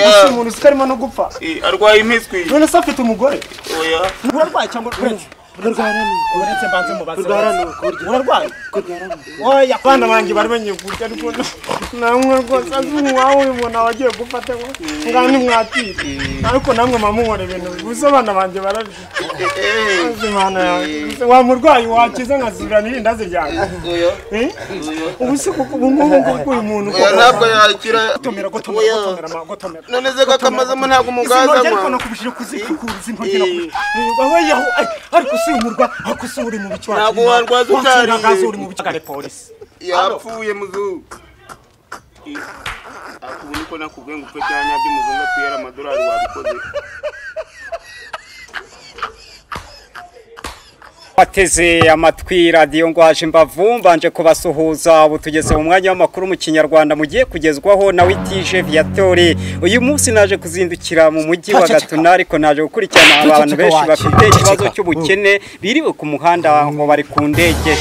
Oya. Umuntu usikarimo no gupfa. Arwaye impiswi. None se afite umugore? Oya. Urarwaye cyangwa uretse mbanze mubaze. Urarwaye? Oya, bana banjye barimenye kurya ariko namwe rwose azumwawe ubona wagiye gufata ngo ngani mwatire. Ariko namwe mamuhore ibintu gusa bana banjye bararya. Azimana yawe. Wa murwayi wakiza nkazibira n'indazi ryanjye. Oya. Ubuse kuko ubungubu uyu muntu ko ntabwo yakira. Gotomera. None ze kakamazamo ntabwo umugaza mwa. Ariko nakubishije kuzikuza intogera. Oya, ariko si umurwa akusuri mu bicwa. Ntabwo warwaza utari. Ngazuri mu bicwa polisi. Yapfuye muzu. Akubu niko nakubwiye ngo kwetanya by'umuzungu atwera amadolari wabikoze. Bateze amatwi radio ngwaje imbavu mbanje kubasuhuza ubu tugeze mu mwanya w'amakuru mu Kinyarwanda mugiye kugezwaho na Witije Viatori. Uyu munsi naje kuzindukira mu mujyi wa Gatuna ariko naje gukurikirana abantu benshi bafite ikibazo cy'ubukene biriwe ku muhanda ngo bari ku ndege.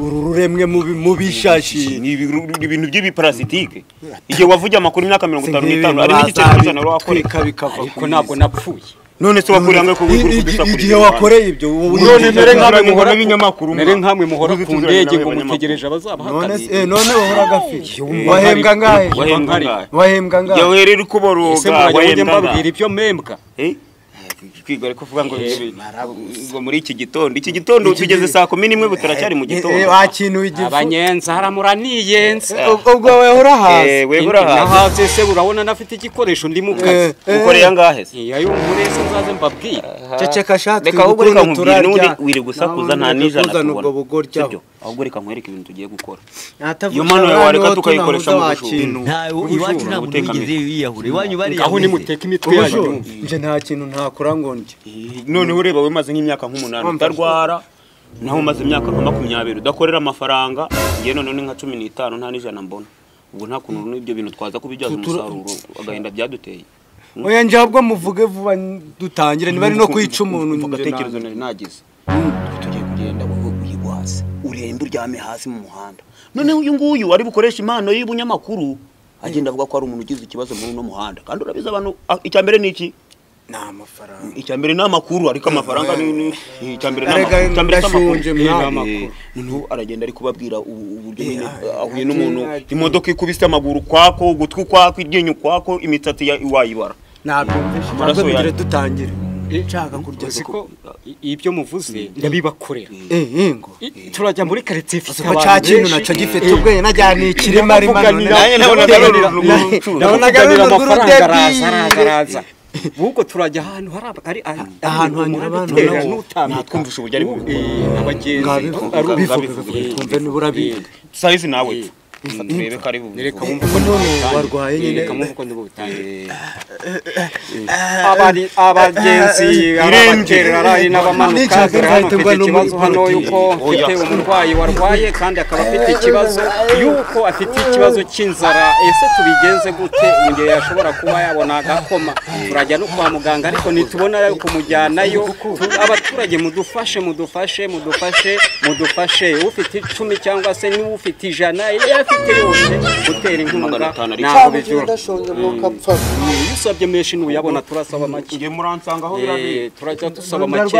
Ururemwe mu bishashi ni ibintu by'ibiparasitike. Igihe wavuye amakuru imyaka 55 ari n'igice cy'ijana wakore bikava ariko ntabwo napfuye. None se wakuri hamwe kubisa kuri igihe wakoreye ibyo none mere nkamwe muhora n'inyamakuru mere nkamwe muhora ku ndege ngo mutegereje abazabahakana none uhora gafi wahembwa ngahe yawe rero kuboroga wahembwa mbabwira ibyo membwa kwigore kuvuga ngo muri iki gitondo tugeze saa 11 butaracyari mu gitondo wakintu igifu abanyenza haramura niyenza ubwo we hasi nahaze se urabona nafite igikoresho ndi mu kazi ukoreye ngahe se yayo umurese nzaze mbabwira ceceka shatwe reka ahubwo reka nkubwire n'undi wiri gusakuza nta nijana ubwo bugoryaho ahubwo reka nkwereke ibintu tugiye gukora iyo mano yawe reka tukayikoresha mu kintu iwacu nta mutegeze yiyahure iwanyu bari aho ni muteka imitwe yanyu nje nta kintu ntakora ngondye none ureba we maze nk'imyaka nk'umunani utarwara naho maze imyaka nka 20 udakorera amafaranga ngiye none nka 15 nta nijana mbona ubwo nta kuntu n'ibyo bintu twaza kubijyaza umusaruro agahinda byaduteye oya njabwo muvuge vuba dutangire niba ari no kwica umuntu ugatekerezo nari nagize tugiye kugenda wowe uyibwase urembe uryame hasi mu muhanda none uyu nguyu ari bukoresha impano y'ubunyamakuru agenda avuga ko ari umuntu ugize ikibazo muri no muhanda kandi urabiza abantu icyambere niki na amafaranga icyambere n'amakuru ariko amafaranga ni icyambere n'amakuru none aragenda ari kubabwira uburyo ahuye n'umuntu imodoka ikubise amaguru kwako gutwi kwako iryinyo kwako imitsati wayibara ntabwo bigire dutangire nshaka kurya siko ibyo muvuze ndabibakorera ngo turajya muri quartier ifite abantu cya kintu naco gifite ubwenge najyana ikirima nanjye nabonaga amafaranga araza buko turajya ahantu hari ahantu hanyura abantu natwumvisha uburyo ari abagenzi twumve n'uburabi sayizi nawe turebe kari bu reka wumve ko none warwaye nyine reka wumve ko ndubutangire abagenzi abakerera n'abamanuka afite ikibazo hano yuko afite umurwayi warwaye kandi akaba afite ikibazo yuko afite ikibazo cy'inzara ese tubigenze gute ngiye yashobora kuba yabona agakoma turajya no kwa muganga ariko nitubona yo kumujyanayo abaturage mudufashe ufite 10 cyangwa se ni ufite 100 afite yose gutera inkunga ntabwo bijura usabye meshi n'uyabona turasaba make ngiye muransanga aho birabi turajya dusaba make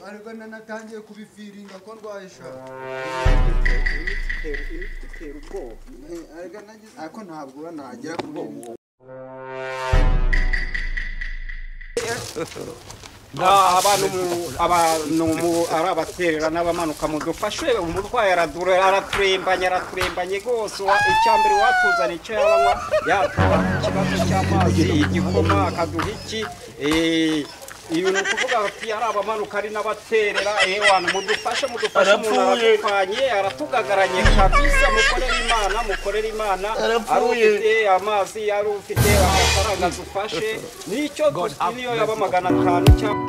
ariko natangiye kubifiringa ko ndwahisha ariko ntabwo nagera ku abantu arabaterera n'abamanuka mudufashe umurwayi araturembanye gose icyambere watuzana icyo yabanywa yatwa ikibazo cy'amazi igikoma akaduha iki ibintu kuvuga ati ari abamanuka ari n'abaterera wana mudufashe aratupanye aratugagaranye kabisa mukorera imana arufite amazi arufite amafaranga dufashe nicyo niyo yaba 500 cyangwa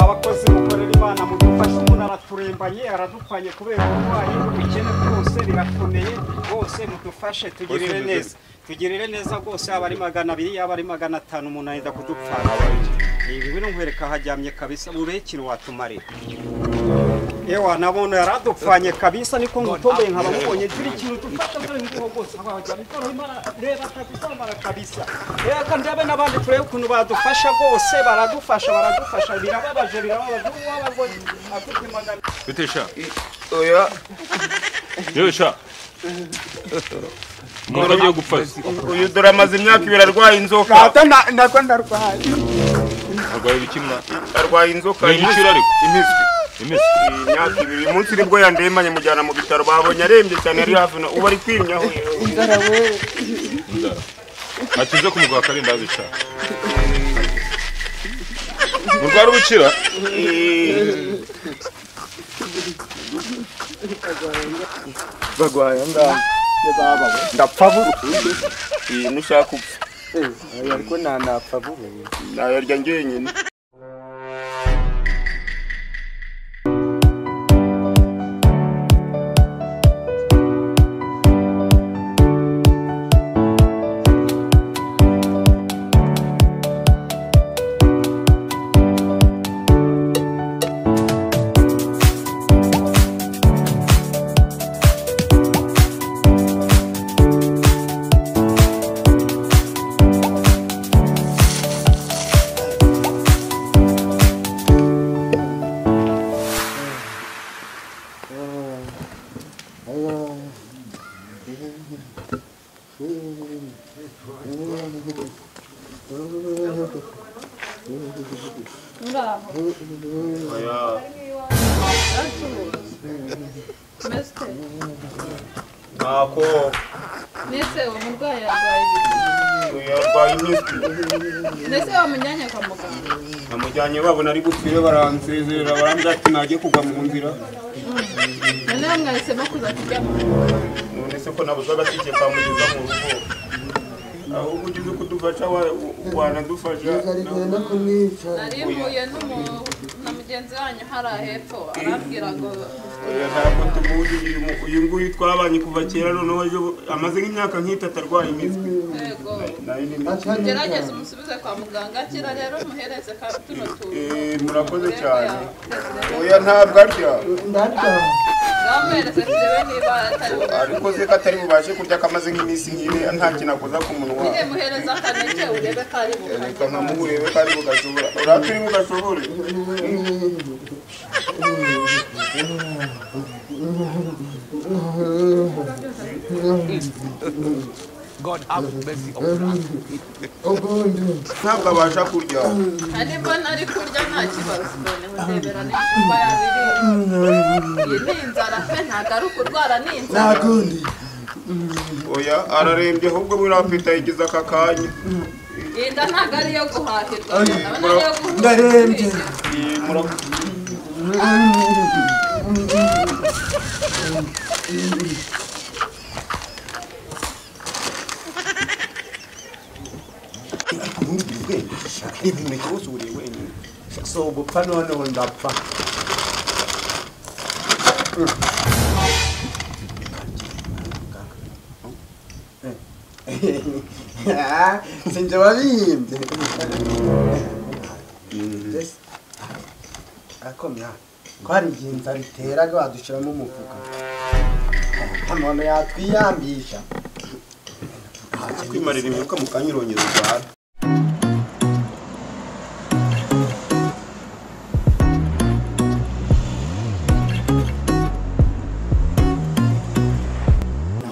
abakozi mukorera imana mudufashe umuntu araturembanye aradupanye kubera uburwayi birakomeye bose mudufashe tugirire neza rwose abari 200 abari 500 umuntu ayenda kudupfana ibi bino nkwereka hajyamye kabisa urekiro watumarira ewa nabona yaradupfanye kabisa niko ngutombe nkaba mubonye ziri kintu dufata muri ngo rwose abajyamye reba kabisa reka ndabe nabandi turebe ukuntu badufasha rwose baradufasha birababaje wabagwe afite magana bitesha oya yosha Mwana byo gupfaza uyu dore amaze imyaka 2 arwaye inzoka Hata nako ndarwaye. arwaye bikimwa arwaye inzoka yishira ariko imiswi imyaka 2 umunsi nibwo yandemanye mujyana mu bitaro babonye arembye cyane ari hafi ubu ari kwimyaho Inzara we. atize kumugwa karinda azisha murwara ubukira bagwaye ngamba ndapfa burundi nushaka upfa Ariko napfa vuba. nayarya ngenyine Nako Nese umurwayi yarwaye imiswi Nese wamujyanye kwa muganga namujyanye babona ari gupfire baransezera barambya ati nagiye kugwa mu nzira None mwahisemo kuza kujyamo none se ko nabuze agatike kamugeza mu rugo aho ugize kudufasha wanadufasha Narimbuye na mugenzi wanyu hari hepfo arambwira ngo ntabwo tumuzi uyu nguyu twabanye kuva kera noneho amaze nk'imyaka nk'itatu arwaye imiswi yego gerageza umusubize kwa muganga kira rero muhereze tuno murakoze cyane oya ntabwo arya ngamuhereze turebe niba atari ariko se ko atari bubashe kurya kamaze nk'iminsi nk'ine nta kintu akoza ku munwa Nige muhereza akaneke urebe kari bukajya reka nkamurebe kari bugashobora uraturi bugashobore God have mercy upon us. ntabwo abasha kurya ariko nari kurya nta kibazo ndebera n'ikuba yabiri iyi ni inzara pe ntabwo ari ukurwara ni inzara oya ararembye ahubwo buriya peta yigize aka kanya inda ntabwo ari iyo guhahirwa Ndarembye. ibintu cyose uri wenyine So gupfa noneho ndapfa. Sinjye wabihimbye. Akomya. Ko hari igihe inzara iteraga wadushyiramo umufuka. Umuntu yatwiyambisha. kwimarira imyuka mu kanya urongera urwara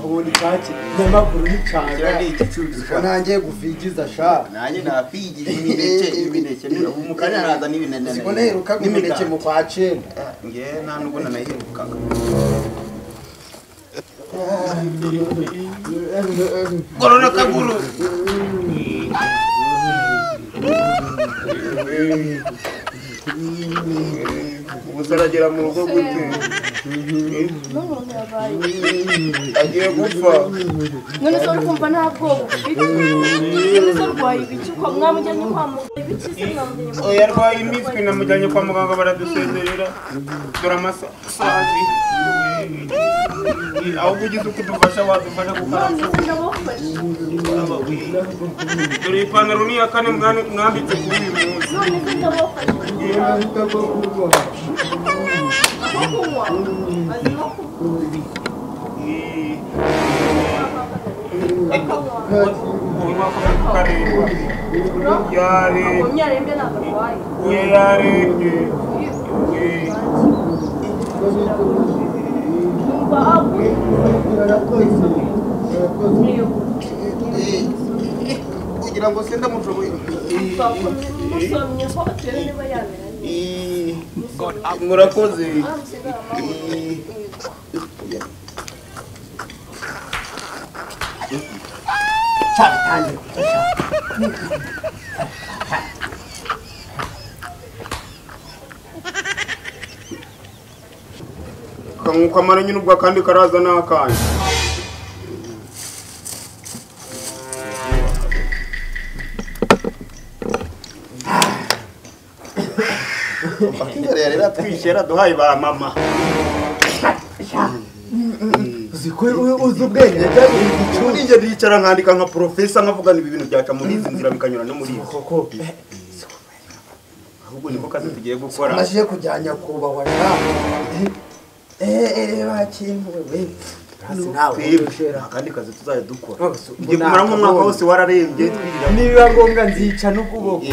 Ubundi cyaki nyamakuru n'icanga. ni igicucu Nanjye gufigiza sha. nanjye nakwigije imineke mu kanya naza n'ibinene Sibone heruka gumineke mu kwa 9. nge nta nubwo nanayiherukaga korona kaguru ubuzaragera mu rugo gute agiye gupfa none se urumva nta bwoba ufite none se urwaye ibiki kwa mwamujyanye kwa muganga ibiki se mwamujyanye oya arwaye imiswi namujyanye kwa muganga baradusenderera dore amasazi ahubwo ugize uko udufasha wadufasha gukora dore ipantaro ni iya kane mwambitse kuri uyu munsi kugira ngo senda mushoboye murakoze kanguka mara nyine ubwo kandi karaza n'akanya bakingara rero twishera duhaye ba mama uziko uzubwenge cyuri nje bicara nkandika nka professor nkavugana ibintu byaca muri izi nzira bikanyura no muri koko ahubwo niko kazi tugiye gukora maje kujyanya kubahwa bakintu wewe kasi nawe kandi kazi tuzaye dukora ngiye kumara nk'umwaka wose wararembye niba ngombwa nzica n'ukuboko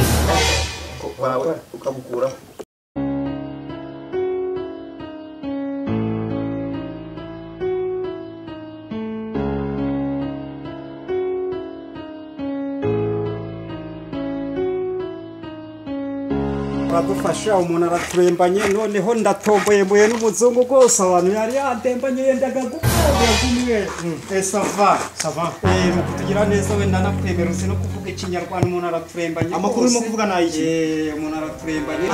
ukabukura badufasha umuntu araturembanye noneho ndatomboye muye n'umuzungu rwose abantu yari yandembanye yendaga gukora kumwe sava nuko tugira neza wenda nakwemera uzi no kuvuga ikinyarwanda umuntu araturembanye amakuru urimo kuvuga nayiki umuntu araturembanye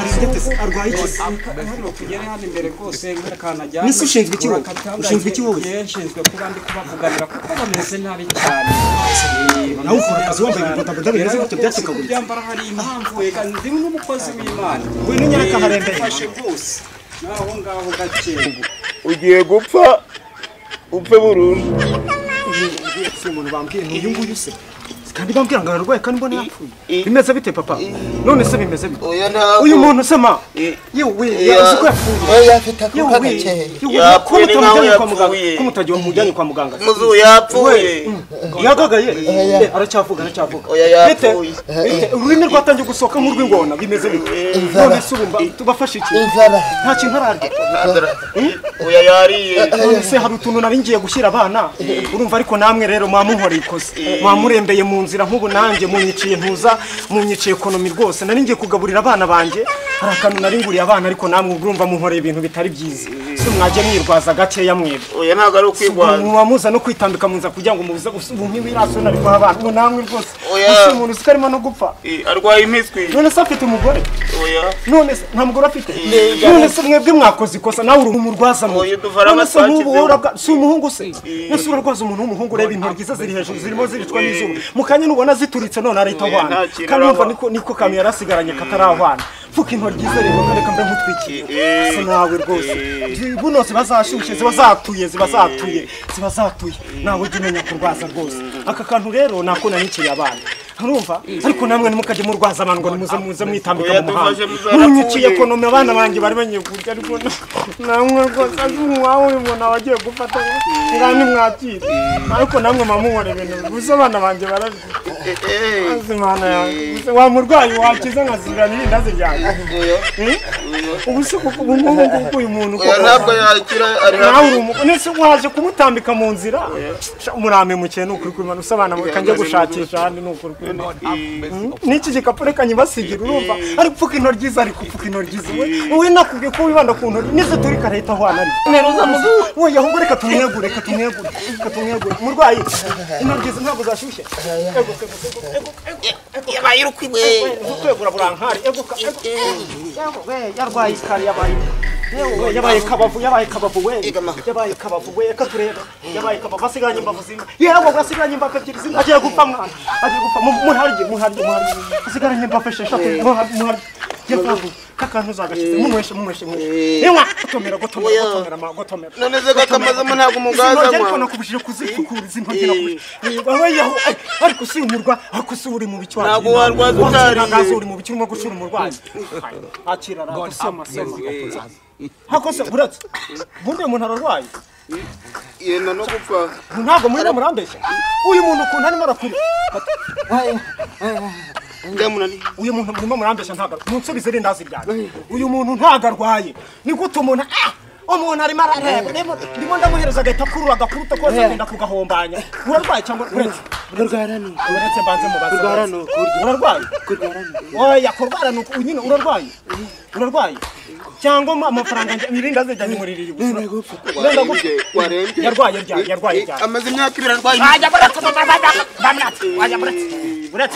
arwaye iki hano tugere hano imbere rwose nk'akanajyana nisi ushinzwe iki wowe ushinzwe iki wowe nshinzwe kuba ndi kubavuganira kuko bameze nabi cyane nawe ukora akazi wambaye ibibodaboda bimeze gutyo byacikaguritse byambara hari impamvu wega ndi n'umukozi w'Imana ngwino nyaraka harembeye fashe rwose naho ngaho gake ugiye gupfa upfe burundu si umuntu bambwiye uyu nguyu se kandi bambwira ngo ararwaye kandi mbona yapfuye bimeze bite papa none se bimeze bite uyu muntu se ma yewe yazi ko yapfuye yafite akuka gake yapfuye ko mutagiye mujyanye kwa muganga muzu yapfuye yagagaye aracyavuga ururimi rwatangiye gusohoka nk'urw'ingona bimeze bite none se urumva tubafashe iki nta kintu ararya oya yariye none se hari utuntu nari ngiye gushyira abana urumva ariko namwe rero mwamuhoreye ikoze mwamurembeye mu nzira nk'ubu nanjye munyiciye ntuza munyiciye ekonomi rwose nari ngiye kugaburira abana banjye hari akantu nari nguriye abana ariko namwe urumva muhoreye ibintu bitari byiza se mwajye mwirwaza gakeya mwebwe oya ntabwo ari ukwirwaza mwamuza no kwitambika mu nzira kugira ngo mubuze ubumwe w'iraso nari kwa abana ngo namwe rwose ese umuntu uzi ko arimo no gupfa arwaye impiswi none se afite umugore oya none se nta mugore afite none se mwebwe mwakoze ikosa nawe uri umurwaza mu none se si umuhungu se nese urarwaza umuntu w'umuhungu ureba intoryi ze ziri hejuru zirimo ziricwa n'izuba mukanya nubona zituritse none arita ahwana kandi numva niko kamyo yarasigaranye katarahwana fuka intoryi ze rero kandi kambe nkutwikiye se nawe rwose buno zibazashushe zibazatuye nawe ujye umenya kurwaza rwose aka kantu rero nako nanikiye abana urumva ariko namwe nimukajye murwaza abantu ngo muze mwitambika mu muhanda munyiciye ekonomi abana banjye bari bagiye kurya ariko namwe rwose wawe umuntu abagiye gufata ngani mwakira ariko namwe mamuhore ibintu gusa abana banjye azimana wa murwayi wakiza nkazira n'indazi ryanjye ubu se ubu ngubu uyu muntu ntabwo yakira nese waje kumutambika mu nzira murame mukeye n'ukuri kw'Imana usabana kanjye gushakisha handi n'ukuri n'iki gikapu reka nyibasigira urumva ari gupfuka intoryi ze ari gupfuka intoryi ze wowe nakubwiye ko wibanda ku ntoryi nize turi kareta hwana ari neruza muzu wowe ahubwo reka tumwegure umurwayi intoryi ze ntabwo zashyushye yabaye urukwiwe kwegura burankari yarwaye ikari yabaye kabavu we katureba yabaye kabavu asiganye imbavu zimwe yego asiganye imbavu ebyiri zimwe agiye gupfa mwana agiye gupfa muharye asigaranye imbavu esheshatu muharye kakantu zagashize mumweshe ewa gotomera none ze gakamazamo ntabwo umugaza ariko nakubujije kuzifukura zintogira wowe yaho ariko usimurwa akusuri mu bicwa ntabwo warwaza utari ngazo uri mu bicwa urimo gushura umurwayi akira rasoma hakose buratse bunde umuntu ararwaye yenda no gupfa ntabwo muri murambesha uyu muntu ukuntu arimo arakuri ndamunani uyu muntu murimo murambesha ntago munsubize rindazi ryane uyu muntu ntago arwaye ni gute umuntu umuntu arimo arareba ndimo ndamuhereza agahita kurura agakuruta kose agenda kugahombanya urarwaye cyangwa uretse mbanze mubaze urarwaye oya kurwara nuko nyine urarwaye cyangwa amafaranga nyirindaze jya nyumuririra urenda gupfa yarwaye amaze imyaka 2 arwaye buretse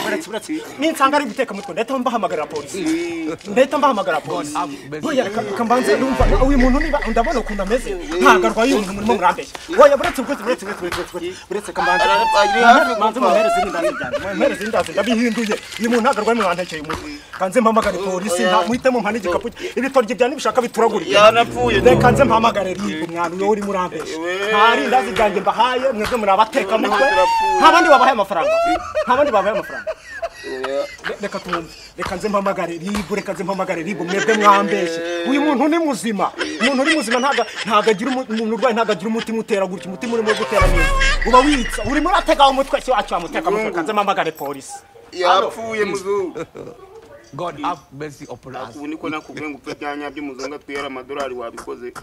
ninsanga ari guteka mutwe ndahita mbahamagarira polisi oya kambanze ndumva uyu muntu niba ndabona ukuntu ameze ntago arwaye umuntu murimo murambeshya oya buretse kambanze muhereze indazi ndabihinduye uyu muntu ntago arwaye mwantekeye umutwe kanze mpamagare polisi muhitemo mpana igikapu ibitoryi bya nibishaka bituragurira yanapfuye reka nze mpamagare ribu mwana uyo uri murambeshya ntari indazi ryanjye mbahaye mwebwe murabateka mutwe nta bandi babahaye amafaranga reka tumve reka nze mpamagare ribu mwebwe mwambeshye uyu muntu ni muzima ntago agira umuntu urwaye ntago agira umutima utera gutya umutima urimo gutera neza uba witsa urimo uratega umutwe cyo wacu amuteka mutwe kanze mpamagare polisi yapfuye muzungu God have mercy upon us. ubu niko nakubwiye ngo upfe byanya by'umuzungu atwiyera amadolari wabikoze